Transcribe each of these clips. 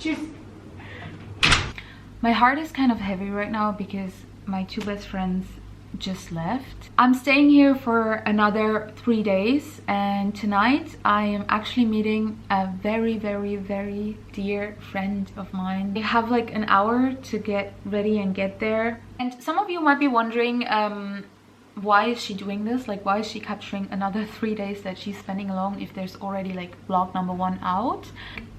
Cheers. My heart is kind of heavy right now because my two best friends just left. I'm staying here for another 3 days, and tonight I am actually meeting a very dear friend of mine. I have like an hour to get ready and get there. And some of you might be wondering, why is she doing this? Like, why is she capturing another 3 days that she's spending alone if there's already like vlog number 1 out?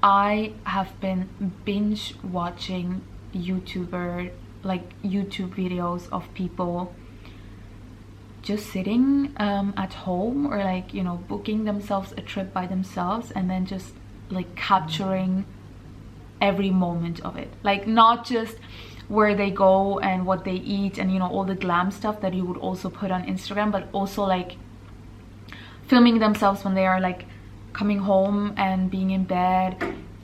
I have been binge watching YouTube videos of people just sitting at home, or like, you know, booking themselves a trip by themselves and then just like capturing every moment of it. Like, not just where they go and what they eat and, you know, all the glam stuff that you would also put on Instagram, but also like filming themselves when they are like coming home and being in bed,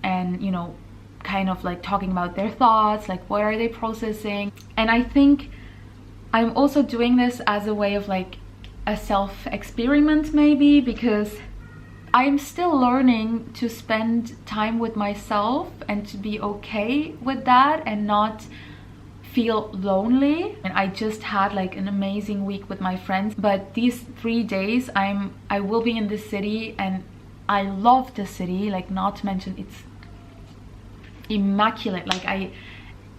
and, you know, kind of like talking about their thoughts, like what are they processing. And I think I'm also doing this as a way of like a self-experiment maybe, because I'm still learning to spend time with myself and to be okay with that and not feel lonely. And I just had like an amazing week with my friends, but these 3 days I will be in this city, and I love the city, like, not to mention it's immaculate. Like,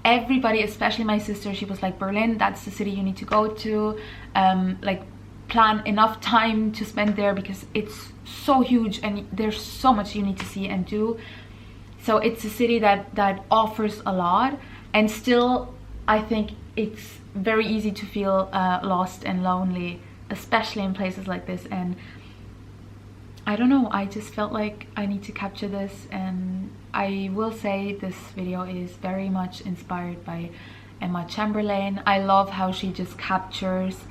everybody, especially my sister, she was like, Berlin, that's the city you need to go to. Like, plan enough time to spend there because it's so huge and there's so much you need to see and do. So it's a city that offers a lot, and still I think it's very easy to feel lost and lonely, especially in places like this. And I don't know, I just felt like I need to capture this. And I will say this video is very much inspired by Emma Chamberlain. I love how she just captures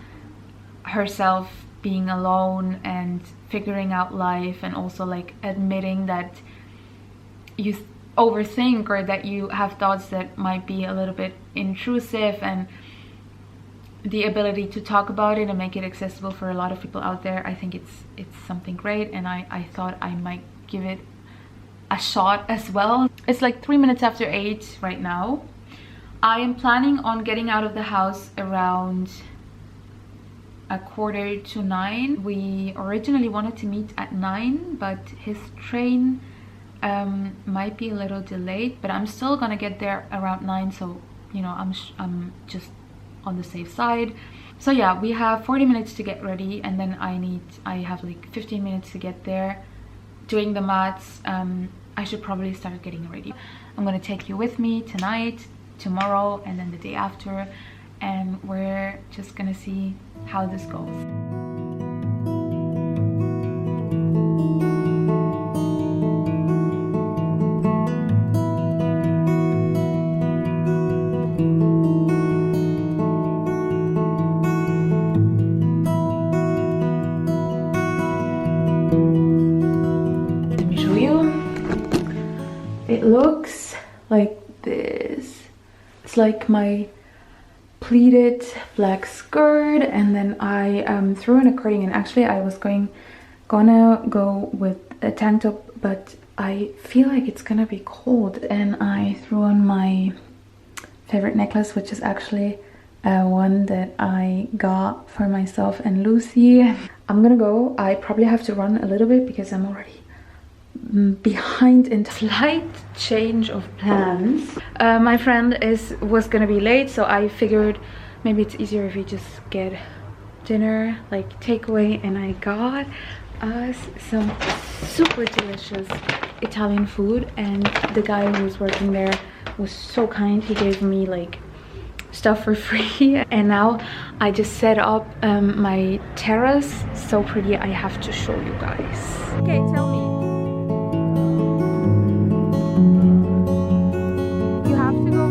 herself being alone and figuring out life, and also like admitting that you overthink, or that you have thoughts that might be a little bit intrusive, and the ability to talk about it and make it accessible for a lot of people out there. I think it's something great, and I thought I might give it a shot as well. It's like 3 minutes after 8 right now. I am planning on getting out of the house around 8:45. We originally wanted to meet at 9, but his train might be a little delayed, but I'm still gonna get there around 9, so, you know, I'm just on the safe side. So yeah, we have 40 minutes to get ready, and then I have like 15 minutes to get there. Doing the maths, I should probably start getting ready. I'm gonna take you with me tonight, tomorrow, and then the day after, and we're just gonna see how this goes. It looks like this. It's like my pleated black skirt, and then I threw in a cardigan. Actually, I was gonna go with a tank top, but I feel like it's gonna be cold, and I threw on my favorite necklace, which is actually one that I got for myself and Lucy. I'm gonna go. I probably have to run a little bit because I'm already behind in slight change of plans. My friend was gonna be late, so I figured maybe it's easier if we just get dinner, like takeaway, and I got us some super delicious Italian food, and the guy who was working there was so kind. He gave me like stuff for free, and now I just set up my terrace. So pretty, I have to show you guys. Okay, tell me. You have to go.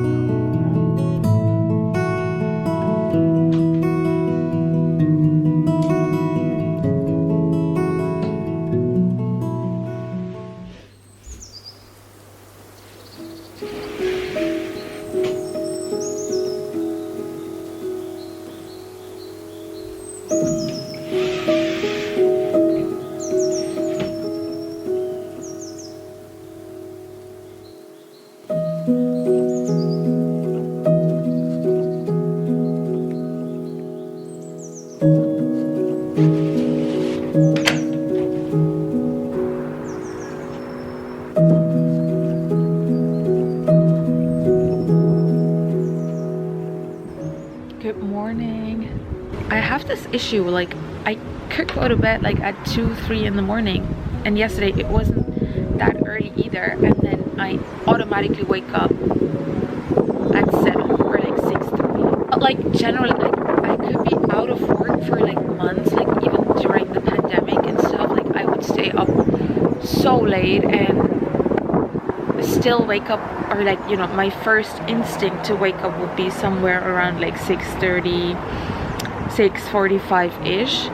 have this issue, like I could go to bed like at 2-3 in the morning, and yesterday it wasn't that early either, and then I automatically wake up at 7 or like 6:30. But like generally, like I could be out of work for like months, like even during the pandemic and stuff, like I would stay up so late and still wake up, or like, you know, my first instinct to wake up would be somewhere around like 6:30, 6:45-ish,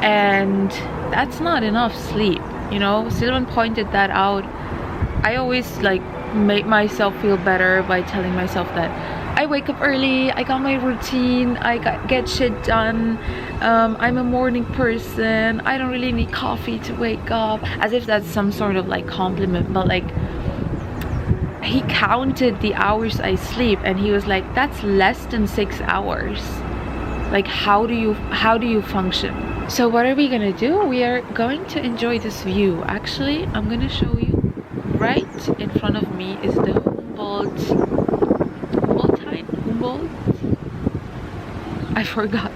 and that's not enough sleep, you know. Sylvan pointed that out. I always like make myself feel better by telling myself that I wake up early, I got my routine, get shit done, I'm a morning person, I don't really need coffee to wake up, as if that's some sort of like compliment. But like, he counted the hours I sleep and he was like, that's less than 6 hours. Like, how do you function? So what are we gonna do? We are going to enjoy this view. Actually, I'm gonna show you. Right in front of me is the Humboldt? I forgot.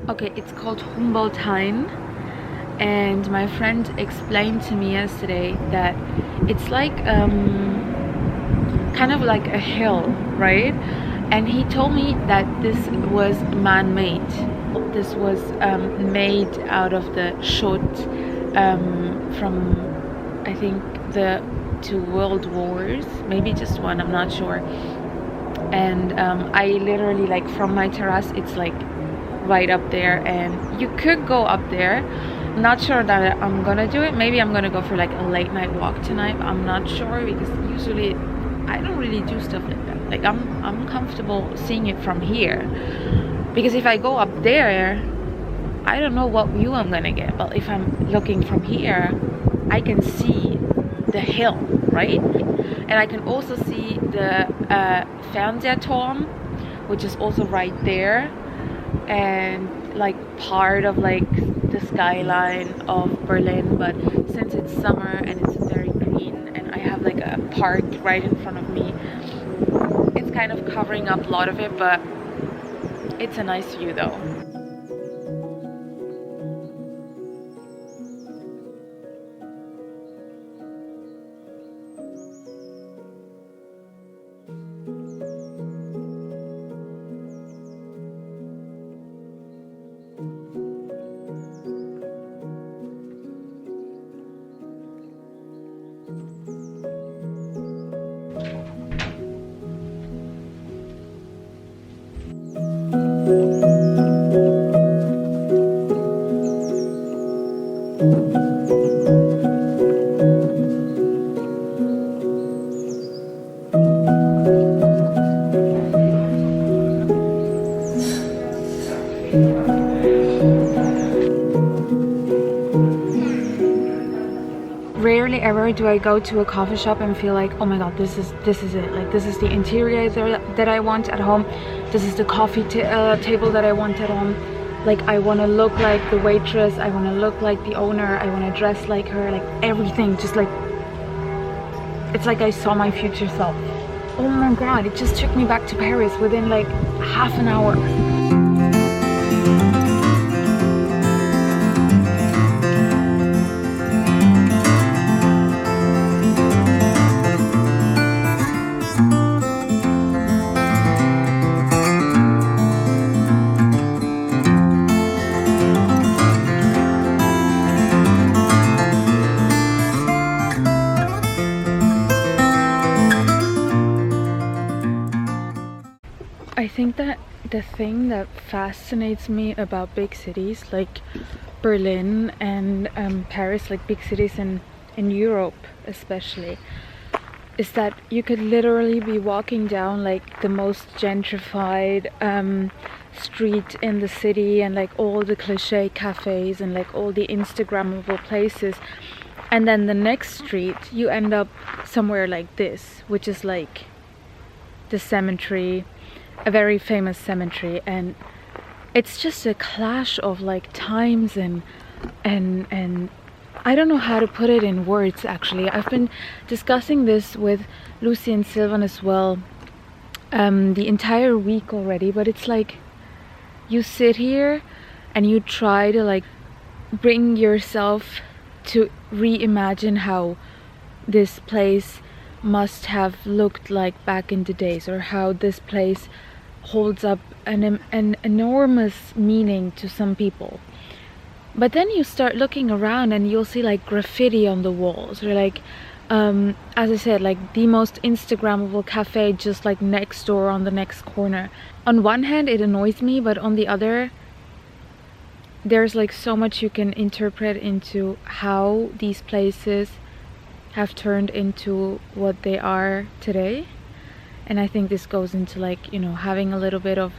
Okay, it's called Humboldtine, and my friend explained to me yesterday that it's like kind of like a hill, right? And he told me that this was man-made. This was made out of the shot from, I think, the 2 world wars, maybe just one, I'm not sure. And I literally, like, from my terrace, it's like right up there, and you could go up there. Not sure that I'm gonna do it. Maybe I'm gonna go for like a late night walk tonight. I'm not sure, because usually I don't really do stuff like that. Like, I'm comfortable seeing it from here, because if I go up there, I don't know what view I'm gonna get. But if I'm looking from here, I can see the hill, right? And I can also see the Fernsehturm, which is also right there, and like part of like the skyline of Berlin. But since it's summer and it's very green and I have like a park right in front of me, it's kind of covering up a lot of it, but it's a nice view though. Rarely ever do I go to a coffee shop and feel like, oh my god, this is it. Like, this is the interior that I want at home. This is the coffee table that I want at home. Like, I want to look like the waitress, I want to look like the owner, I want to dress like her, like everything. Just like, it's like I saw my future self. Oh my god, it just took me back to Paris within like half an hour. I think that the thing that fascinates me about big cities like Berlin and Paris, like big cities in Europe especially, is that you could literally be walking down like the most gentrified street in the city, and like all the cliche cafes and like all the Instagrammable places, and then the next street you end up somewhere like this, which is like the cemetery, a very famous cemetery. And it's just a clash of like times and I don't know how to put it in words. Actually, I've been discussing this with Lucy and Sylvan as well the entire week already, but it's like you sit here and you try to like bring yourself to reimagine how this place must have looked like back in the days, or how this place holds up an enormous meaning to some people. But then you start looking around and you'll see like graffiti on the walls, or like as I said, like the most Instagrammable cafe just like next door on the next corner. On one hand it annoys me, but on the other there's like so much you can interpret into how these places have turned into what they are today. And I think this goes into like, you know, having a little bit of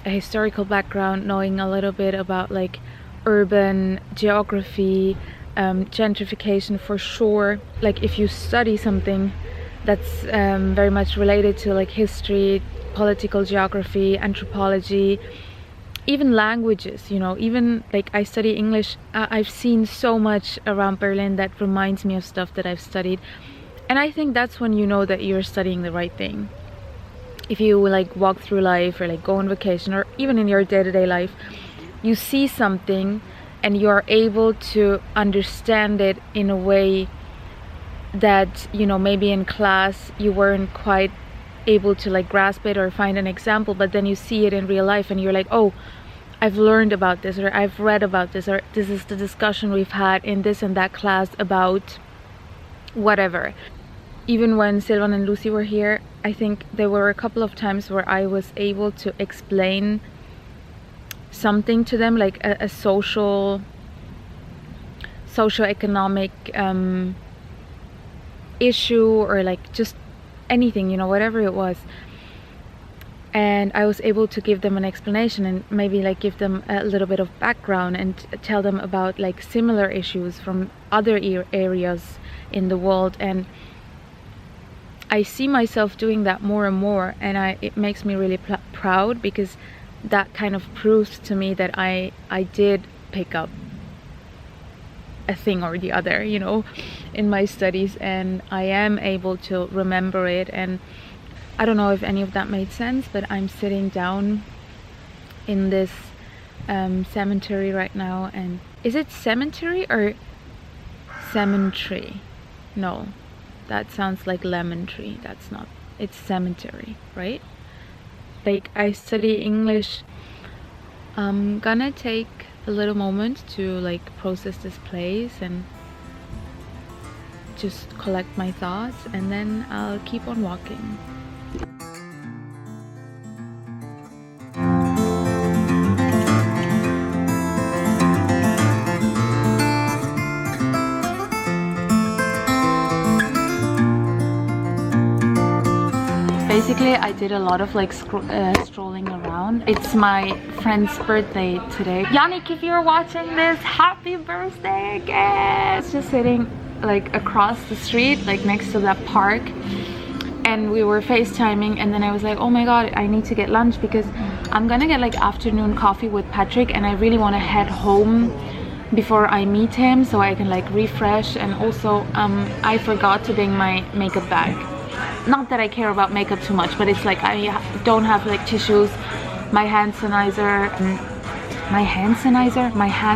a historical background, knowing a little bit about like urban geography, gentrification for sure. Like if you study something that's very much related to like history, political geography, anthropology, even languages, you know, even like I study English, I've seen so much around Berlin that reminds me of stuff that I've studied. And I think that's when you know that you're studying the right thing. If you like walk through life, or like go on vacation, or even in your day-to-day life, you see something and you're able to understand it in a way that, you know, maybe in class you weren't quite able to like grasp it or find an example, but then you see it in real life and you're like, oh, I've learned about this, or I've read about this, or this is the discussion we've had in this and that class about whatever. Even when Silvan and Lucy were here, I think there were a couple of times where I was able to explain something to them, like a socio-economic issue, or like just anything, you know, whatever it was. And I was able to give them an explanation and maybe like give them a little bit of background and tell them about like similar issues from other areas in the world. And I see myself doing that more and more, and it makes me really proud, because that kind of proves to me that I did pick up a thing or the other, you know, in my studies, and I am able to remember it. And I don't know if any of that made sense, but I'm sitting down in this cemetery right now. And is it cemetery or cemetery? No, that sounds like lemon tree. That's not, it's cemetery, right? Like I study English. I'm gonna take a little moment to like process this place and just collect my thoughts, and then I'll keep on walking. Basically, I did a lot of like strolling around. It's my friend's birthday today. Yannick, if you're watching this, happy birthday again! It's just sitting like across the street, like next to that park, and we were FaceTiming, and then I was like, oh my god, I need to get lunch because I'm gonna get like afternoon coffee with Patrick, and I really want to head home before I meet him so I can like refresh. And also I forgot to bring my makeup bag. Not that I care about makeup too much, but it's like I don't have like tissues, my hand sanitizer, my hand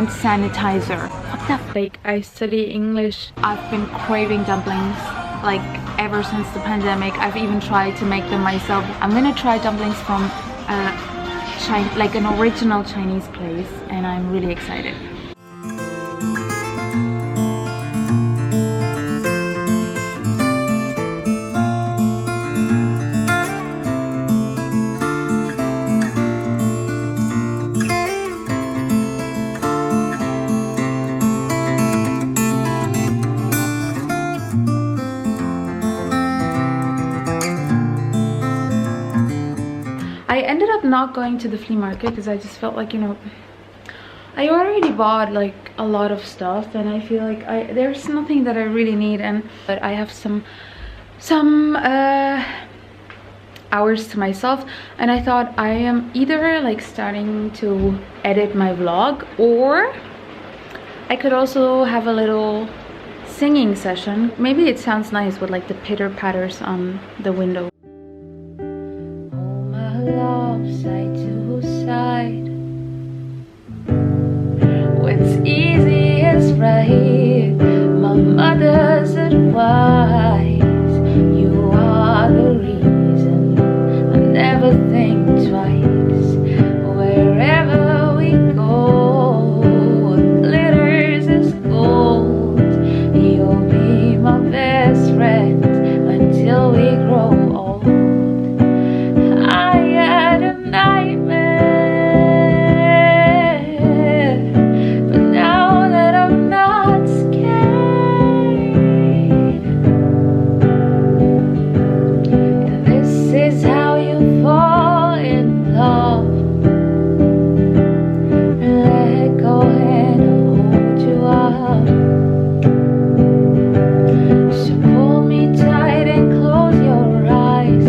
sanitizer. What the like, I study English. I've been craving dumplings like ever since the pandemic. I've even tried to make them myself. I'm gonna try dumplings from like an original Chinese place, and I'm really excited. I ended up not going to the flea market because I just felt like, you know, I already bought like a lot of stuff, and I feel like there's nothing that I really need. But I have some hours to myself, and I thought I am either like starting to edit my vlog, or I could also have a little singing session. Maybe it sounds nice with like the pitter patters on the window. Side to side, grow old. I had a nightmare, but now that I'm not scared, and this is how you fall in love. Let go and hold you up. So pull me tight and close your eyes.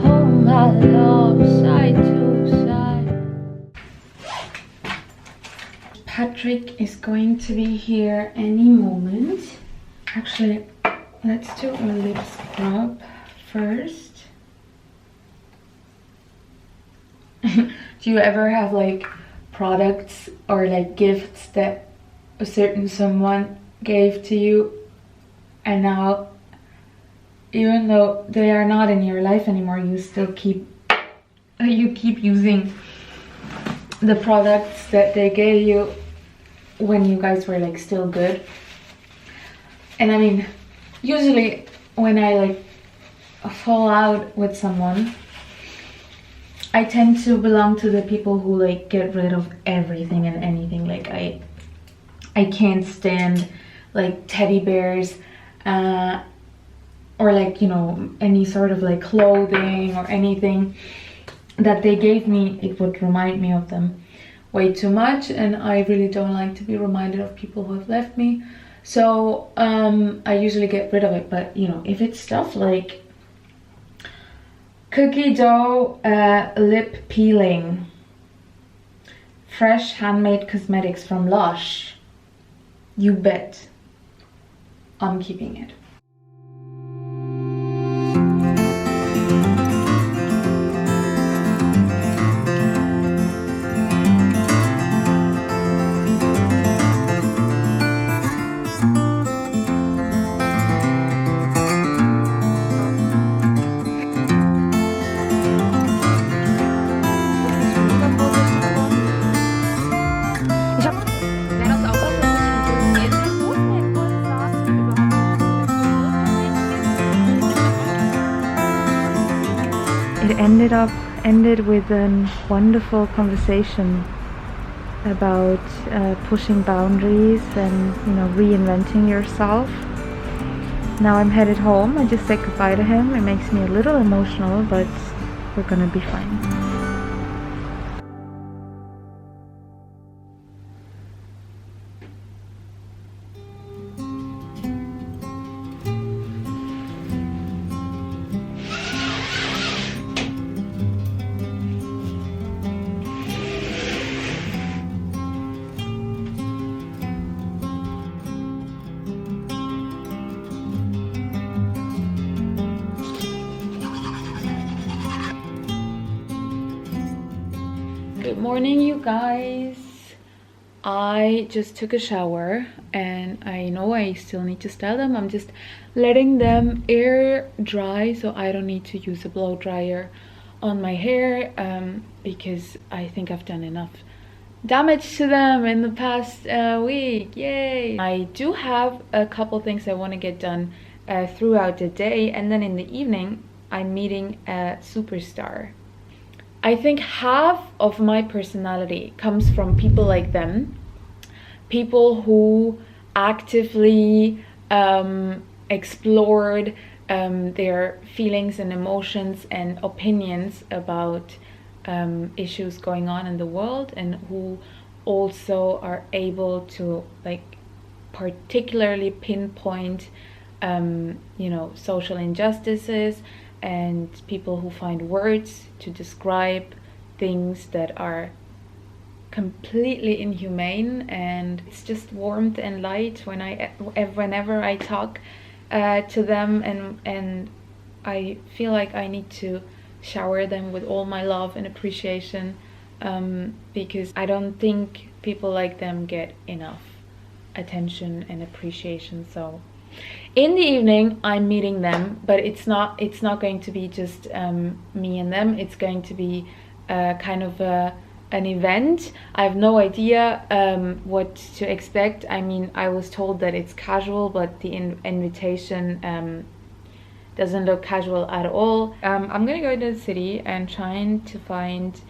Hold my love side to side. Patrick is going to be here any moment. Actually, let's do a lip scrub first. Do you ever have like products or like gifts that a certain someone gave to you, and now even though they are not in your life anymore, you still keep using the products that they gave you when you guys were like still good? And I mean, usually when I like fall out with someone, I tend to belong to the people who like get rid of everything and anything. Like I can't stand like teddy bears, or like, you know, any sort of like clothing or anything that they gave me. It would remind me of them way too much, and I really don't like to be reminded of people who have left me. So I usually get rid of it. But you know, if it's stuff like cookie dough lip peeling, fresh handmade cosmetics from Lush, you bet I'm keeping it. It ended with a wonderful conversation about pushing boundaries and, you know, reinventing yourself. Now I'm headed home. I just said goodbye to him. It makes me a little emotional, but we're gonna be fine. Good morning, you guys. I just took a shower, and I know I still need to style them. I'm just letting them air dry, so I don't need to use a blow dryer on my hair, because I think I've done enough damage to them in the past week. Yay! I do have a couple things I want to get done throughout the day, and then in the evening I'm meeting a superstar. I think half of my personality comes from people like them, people who actively explored their feelings and emotions and opinions about issues going on in the world, and who also are able to like particularly pinpoint you know, social injustices, and people who find words to describe things that are completely inhumane. And it's just warmth and light whenever I talk to them, and I feel like I need to shower them with all my love and appreciation, because I don't think people like them get enough attention and appreciation. So in the evening I'm meeting them, but it's not going to be just me and them. It's going to be kind of a an event. I have no idea what to expect. I mean, I was told that it's casual, but the invitation doesn't look casual at all. I'm gonna go to the city and trying to find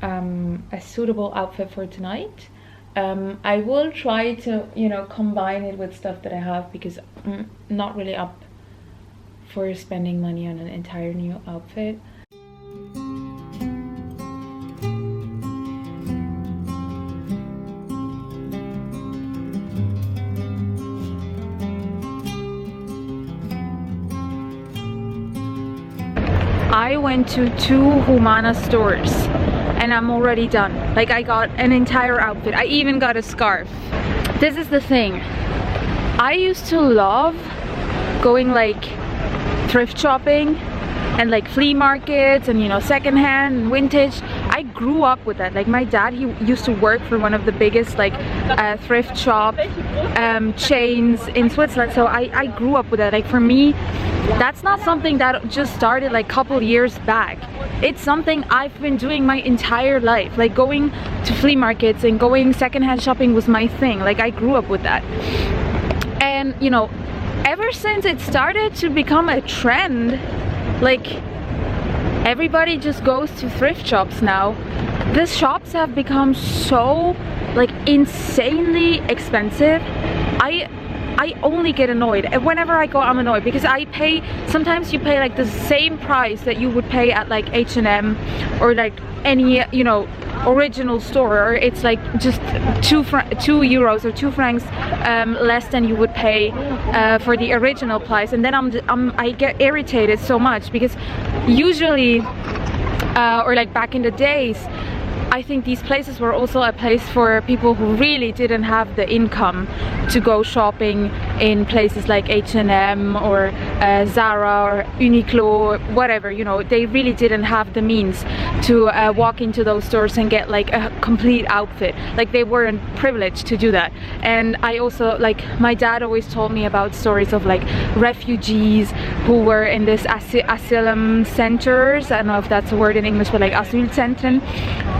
a suitable outfit for tonight. I will try to, you know, combine it with stuff that I have, because I'm not really up for spending money on an entire new outfit. I went to 2 Humana stores and I'm already done. Like, I got an entire outfit. I even got a scarf. This is the thing. I used to love going like thrift shopping and like flea markets and, you know, secondhand and vintage. I grew up with that. Like, my dad, he used to work for one of the biggest like thrift shop chains in Switzerland, so I grew up with that. Like, for me, that's not something that just started like a couple years back. It's something I've been doing my entire life. Like, going to flea markets and going secondhand shopping was my thing. Like, I grew up with that. And, you know, ever since it started to become a trend, like, everybody just goes to thrift shops now. The shops have become so like insanely expensive. I only get annoyed. And whenever I go, I'm annoyed, because I pay, sometimes you pay like the same price that you would pay at like H&M or like any, you know, original store, or it's like just 2 euros or 2 francs less than you would pay for the original price. And then I get irritated so much, because usually or like back in the days, I think these places were also a place for people who really didn't have the income to go shopping in places like H&M or Zara or Uniqlo or whatever, you know. They really didn't have the means to walk into those stores and get like a complete outfit. Like, they weren't privileged to do that. And I also, like, my dad always told me about stories of like refugees who were in this asylum centers. I don't know if that's a word in English, but like asylzentren.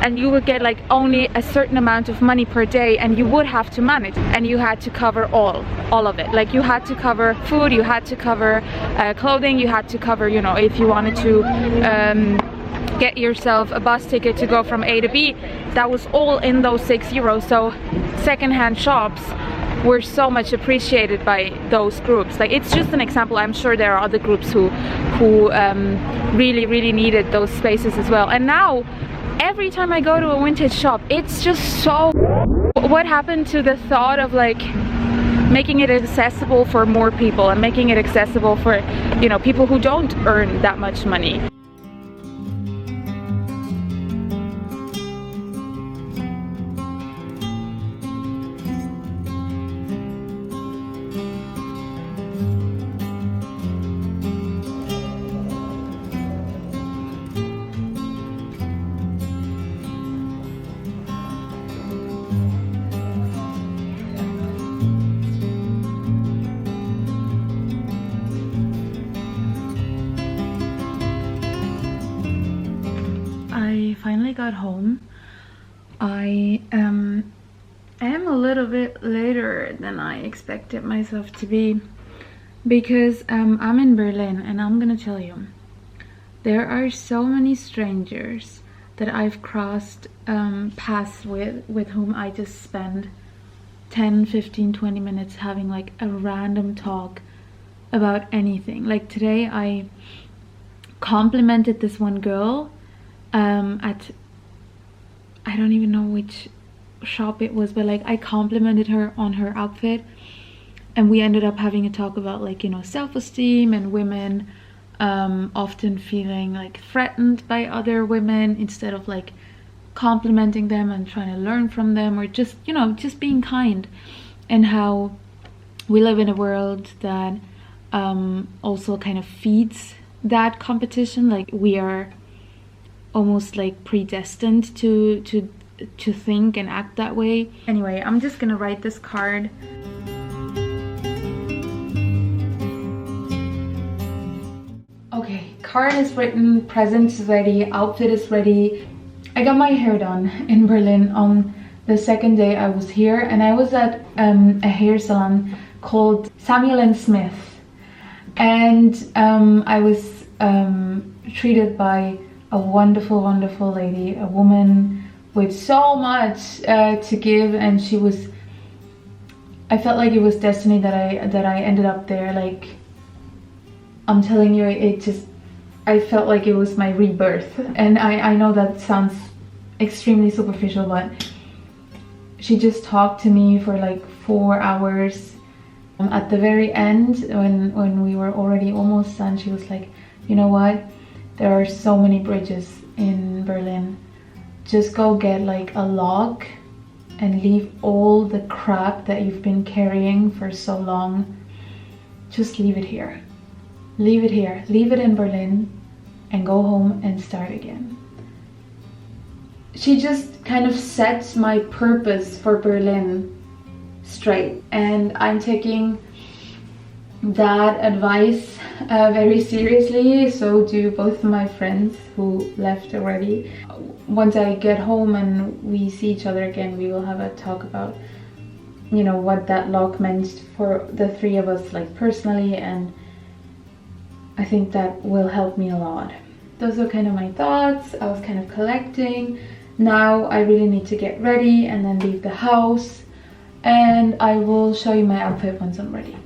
And you would get like only a certain amount of money per day, and you would have to manage, and you had to cover all of it. Like, you had to cover food, you had to cover clothing, you had to cover, you know, if you wanted to get yourself a bus ticket to go from A to B, that was all in those 6 euros. So secondhand shops were so much appreciated by those groups. Like, it's just an example. I'm sure there are other groups who really needed those spaces as well. And now, every time I go to a vintage shop, it's just so... What happened to the thought of like making it accessible for more people and making it accessible for, you know, people who don't earn that much money? I finally got home. I am a little bit later than I expected myself to be, because I'm in Berlin, and I'm gonna tell you, there are so many strangers that I've crossed paths with whom I just spend 10, 15, 20 minutes having like a random talk about anything. Like, today I complimented this one girl at, I don't even know which shop it was, but like, I complimented her on her outfit, and we ended up having a talk about, like, you know, self-esteem and women often feeling like threatened by other women instead of like complimenting them and trying to learn from them, or just, you know, just being kind, and how we live in a world that also kind of feeds that competition. Like, we are almost like predestined to think and act that way. Anyway, I'm just gonna write this card. Okay, card is written, present is ready, outfit is ready, I got my hair done in Berlin on the second day I was here, and I was at a hair salon called Samuel and Smith, and I was treated by a wonderful, wonderful lady, a woman with so much to give, and she was. I felt like it was destiny that I ended up there. Like, I'm telling you, it just. I felt like it was my rebirth, and I know that sounds extremely superficial, but she just talked to me for like 4 hours. At the very end, when we were already almost done, she was like, you know what, there are so many bridges in Berlin, just go get like a log and leave all the crap that you've been carrying for so long, just leave it here, leave it here, leave it in Berlin, and go home and start again. She just kind of set my purpose for Berlin straight, and I'm taking that advice very seriously. So do both of my friends who left already. Once I get home and we see each other again, we will have a talk about, you know, what that log meant for the three of us, like personally, and I think that will help me a lot. Those are kind of my thoughts. I was kind of collecting. Now I really need to get ready and then leave the house, and I will show you my outfit once I'm ready.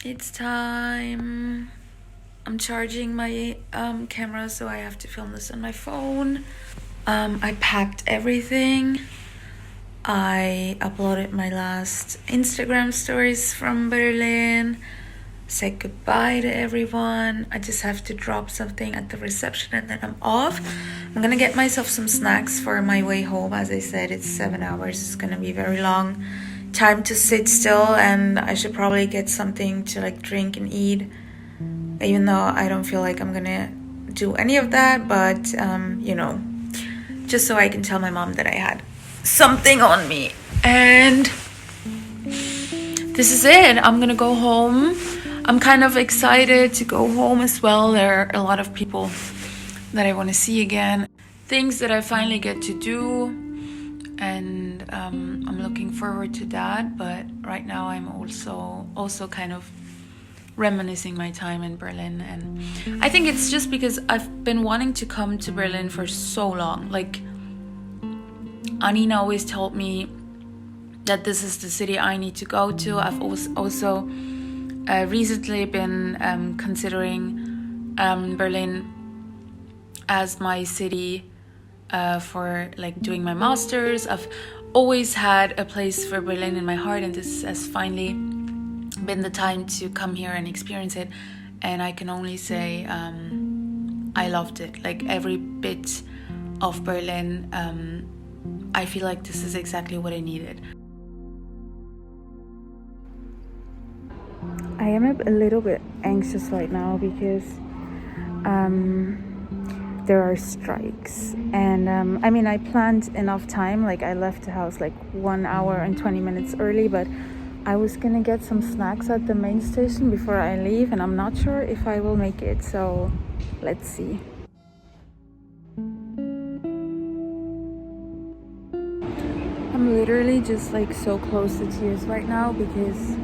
It's time. I'm charging my camera, so I have to film this on my phone. I packed everything. I uploaded my last Instagram stories from Berlin. Said goodbye to everyone. I just have to drop something at the reception and then I'm off. I'm gonna get myself some snacks for my way home. As I said, it's 7 hours. It's gonna be very long time to sit still, and I should probably get something to like drink and eat, even though I don't feel like I'm gonna do any of that, but you know, just so I can tell my mom that I had something on me. And this is it. I'm gonna go home. I'm kind of excited to go home as well. There are a lot of people that I want to see again, things that I finally get to do, and I'm looking forward to that. But right now I'm also kind of reminiscing my time in Berlin, and I think it's just because I've been wanting to come to Berlin for so long. Like, Anina always told me that this is the city I need to go to. I've also recently been considering Berlin as my city for like doing my masters. I've always had a place for Berlin in my heart, and this has finally been the time to come here and experience it. And I can only say I loved it. Like, every bit of Berlin, I feel like this is exactly what I needed. I am a little bit anxious right now because there are strikes, and I mean, I planned enough time. Like, I left the house like 1 hour and 20 minutes early, but I was gonna get some snacks at the main station before I leave, and I'm not sure if I will make it, so let's see. I'm literally just like so close to tears right now because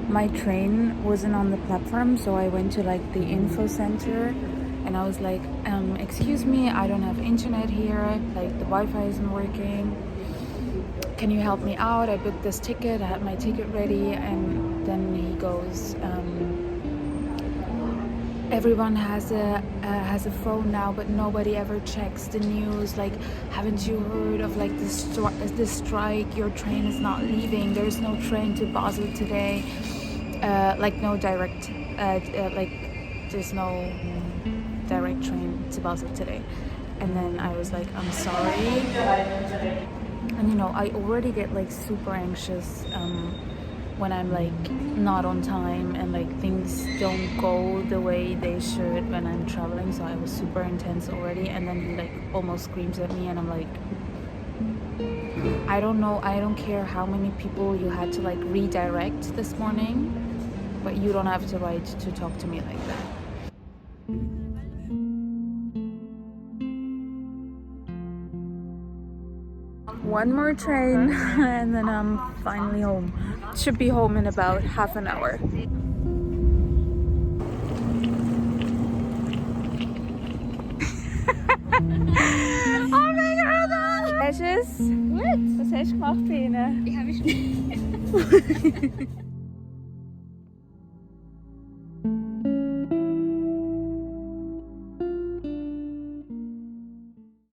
my train wasn't on the platform, so I went to like the info center and I was like, excuse me, I don't have internet here, like the Wi-Fi isn't working, can you help me out? I booked this ticket, I had my ticket ready. And then he goes, everyone has a phone now, but nobody ever checks the news. Like, haven't you heard of like this strike? Your train is not leaving. There's no train to Basel today. Like, no direct, like there's no direct train to Basel today. And then I was like, I'm sorry. And you know, I already get like super anxious when I'm like not on time and like things don't go the way they should when I'm traveling. So I was super intense already, and then he like almost screams at me, and I'm like, I don't know, I don't care how many people you had to like redirect this morning, but you don't have the right to talk to me like that. One more train and then I'm finally home. Should be home in about half an hour. Oh mein Gott! Welches? Gut. Was hast du gemacht, Biene? Ich habe